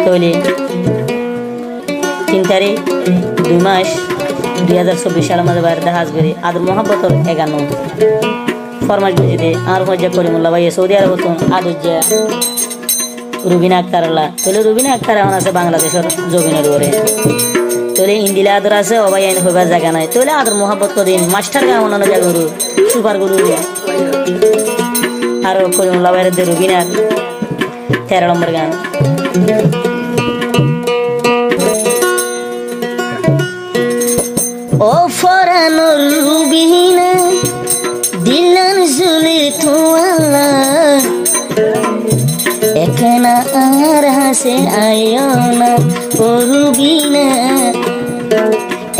তাহলে 3 তারিখ 2 মাস 2024 সালের মাঝে বাইরে দেখা আসবে আদর মোহাব্বতর 51 ফরমাস বুঝিতে আর হজ্জা করিমুল্লাহ ভাই সৌদি আরব আদর যে রুবিনা আক্তার তাহলে রুবিনা আক্তার এখন আছে বাংলাদেশের জমিনের উপরে তাহলে ইন্দিলা আদর আছে অবাই আইন হইবার জায়গা নাই তাহলে আদর মোহাব্বত কদিন মাস্টার গান অন্যান্য জায়গা গরু সুপার গরু আর করিমুল্লাহ ভাইয়ের যে রুবিনার 13 নম্বর গান ও ফরানোর রুবিনা দিলান জুলি তোয়ালা একনা আর হাসে আয়না ও রুবিনা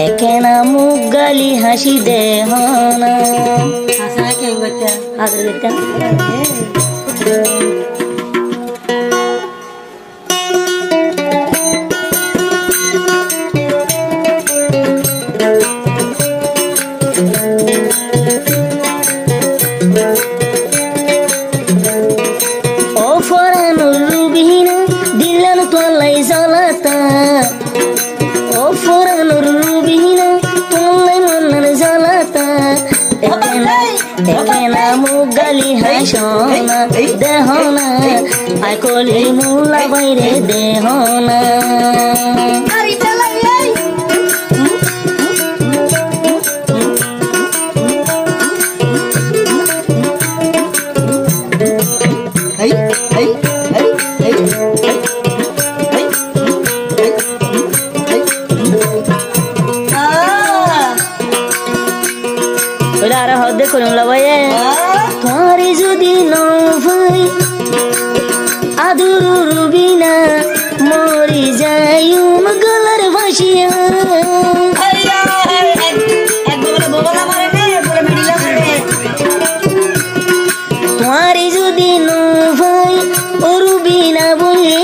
একনা মুখ গালি হাসি দেহনা হাসা কেন গতা আদর গতা মুগালি হাসনা দেহনা আই কলি মুলা বাইরে দেহনা তোমারে যদি নয় আদুর রুবিনা মরি যাই গলার ভাসিয়া তোমারে যদি নয় ও রুবিনা বলে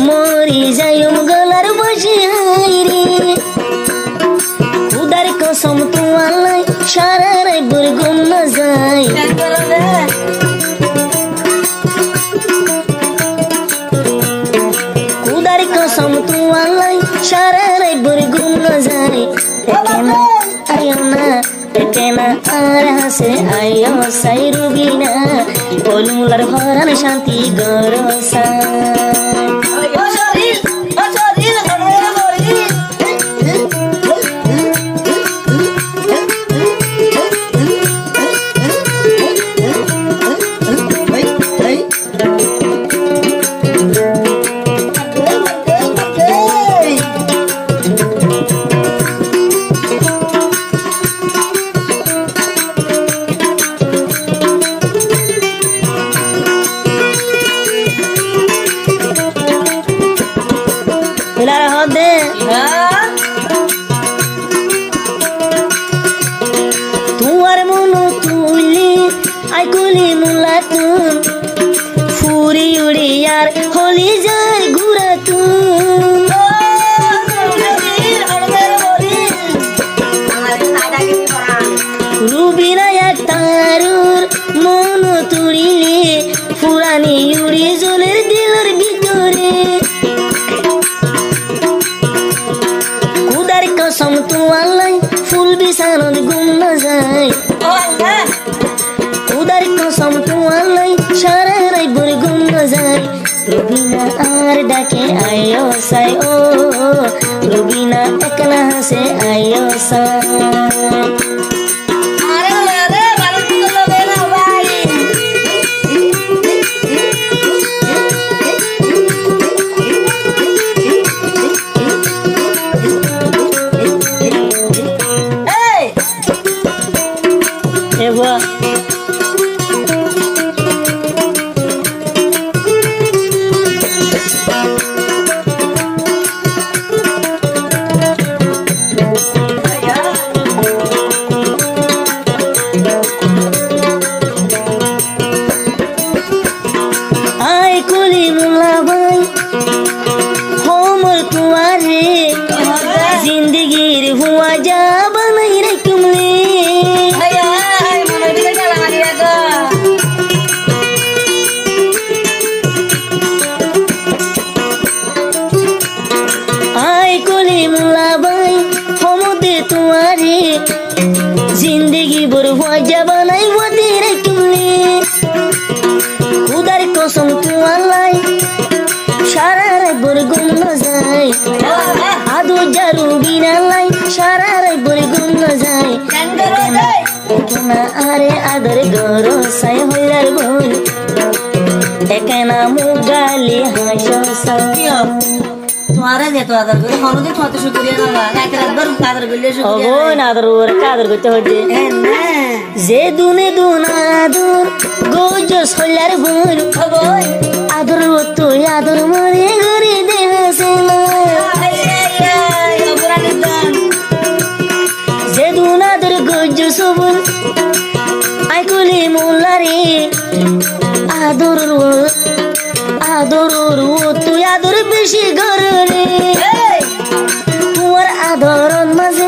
মরি যাই গলার ভাসিয়া রে উদার কসম তোমার সারা রাই বুরগুম না যায় উদার কসম তোমার সারা রাই বুরগুম না যায় একনা আয়না একনা আর হাসে আয়ো সাই রুবিনা বলুলার ভরান শান্তি গরসা তোমার মন তুলি আইকুলি মুলা তুন ফুরি উড়ি আর হলি যায় ঘুরা তুন রুবিনা এক তারুর মন তুড়িলে ফুরানি উড়ি জলের দিলের ভিতরে কুদার কসম তোমার ফুল বিছানোর গুম না যায় কুদার কসম তোমার সারা রাই বুর গুম না যায় রুবিনা আর ডাকে আয়ো সাই ও রুবিনা একলা হাসে আয়ো সাই কেনা মুগালি হাসা তোমারে দে তো আদর করে হলো দে তোমাতে শুকরিয়া না রাত রাত বার কাদর গলে ও না আদর ওর কাদর করতে হচ্ছে না যে দুনে দুনাদর গোজ সল্লার বোন আদর তুই আদর মরে ঘরে দেহাসে না যে দুনাদর গোজ সবুন আই কলি মোল্লারে আদর আদর তুই আদর বেশি ঘরে তোমার আদরন মাঝে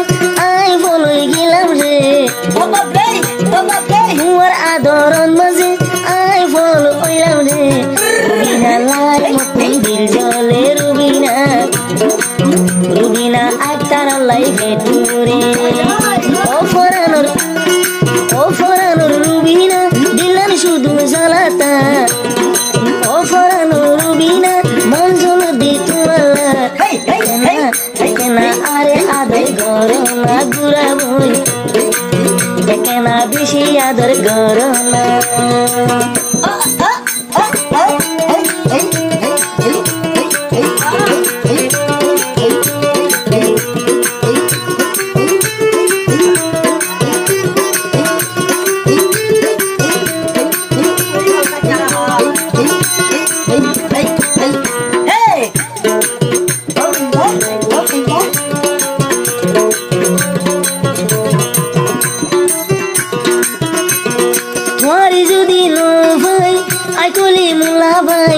আই বলই গেলাম রে তোমার আদরন মাঝে আই বল ওইলাম রে রুবিনা লাল মতন দিল জলে রুবিনা রুবিনা আক্তার লাই ভেটুরে ও ফরানোর রুবিনা দিলাম শুধু জ্বালাতা ও ফরানোর রুবিনা মঞ্জল দি তোমাল্লা কেনা আরে আদর গরনা গুড়া বই কেনা বেশি আদর গরনা যদি নো ভাই আই কলি মুলা ভাই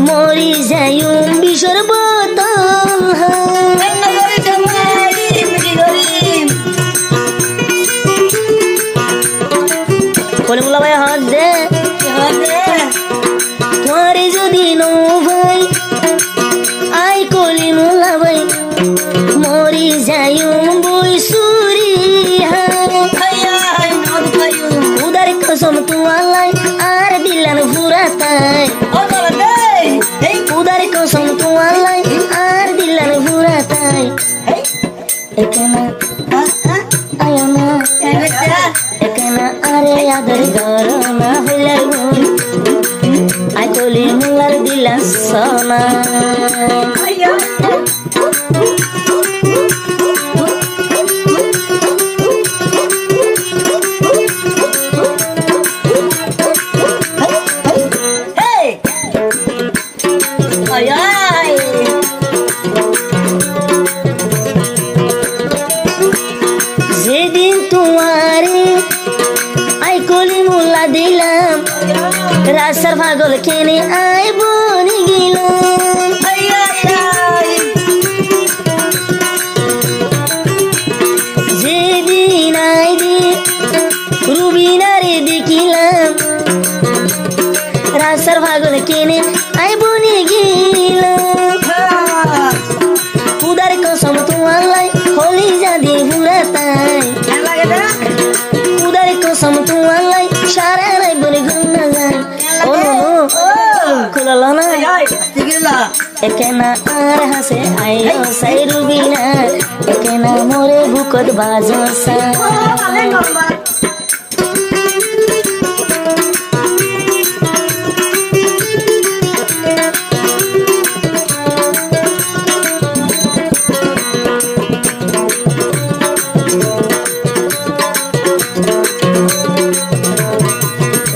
মরি যাইম বিষর বোতল কলি মুলা ভাই হাত দে তোমারে যদি নো ভাই আই কলি মুলা ভাই মরি যাইম বই সুরি উদার কসম তোমালাই আর দিলান ফুরাতাই উদার কসম তোমালাই আর দিলান ফুরাতাই একেনা আয়না একেনা আরে আদর গরনা হইলার গুণ আই কলি মুলার দিলান সোনা যেদিন তোমারে আই কলি মুলা দিলাম রাস্তার পাগল কেনে আই বনে গেলাম যেদিন আই দি রুবিনারে দেখিলাম রাস্তার পাগল কেনে আই বনে গেলাম উদার কসম তোমালাই হলি যাদি ফুরাতাই উদার কসম তোমালাই সারা রাই বলে ঘুমনা যায় ও খুলালো না একেনা আর হাসে আইও সাই রুবিনা একেনা মোরে বুকত বাজসা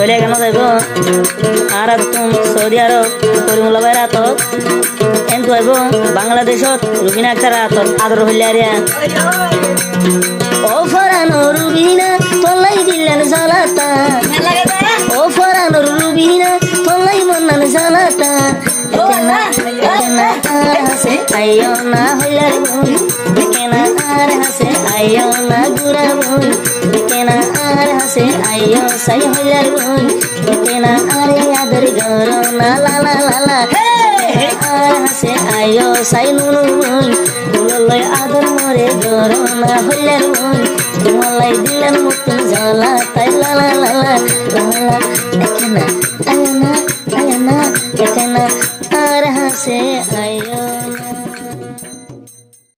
চলে কেন যাইব আর তুম সৌদি আরব করিমুল্লা ভাইয়ের হাতত এন তো আইব বাংলাদেশত রুবিনা আক্তার হাতত আদর হইলে আরিয়া ও ফরানো রুবিনা তোলাই দিলেন জ্বালাতা ও ফরানো রুবিনা তোলাই মন্নান জ্বালাতা আর হাসে আইও না হইলার বোন কেনা আর হাসে আইও না গুড়া বোন কেনা আর হাসে আইও সাই হইলার বোন কেনা আরে আদর গরনা লালা লালা আর হাসে আইও সাই নুনু বোন দুলই আদর মরে গরনা হইলার বোন তোমালাই দিলেন মুক্ত জ্বালা তাই লালা লালা লালা কেনা আয়না আয়না কেনা আর হাসে আইও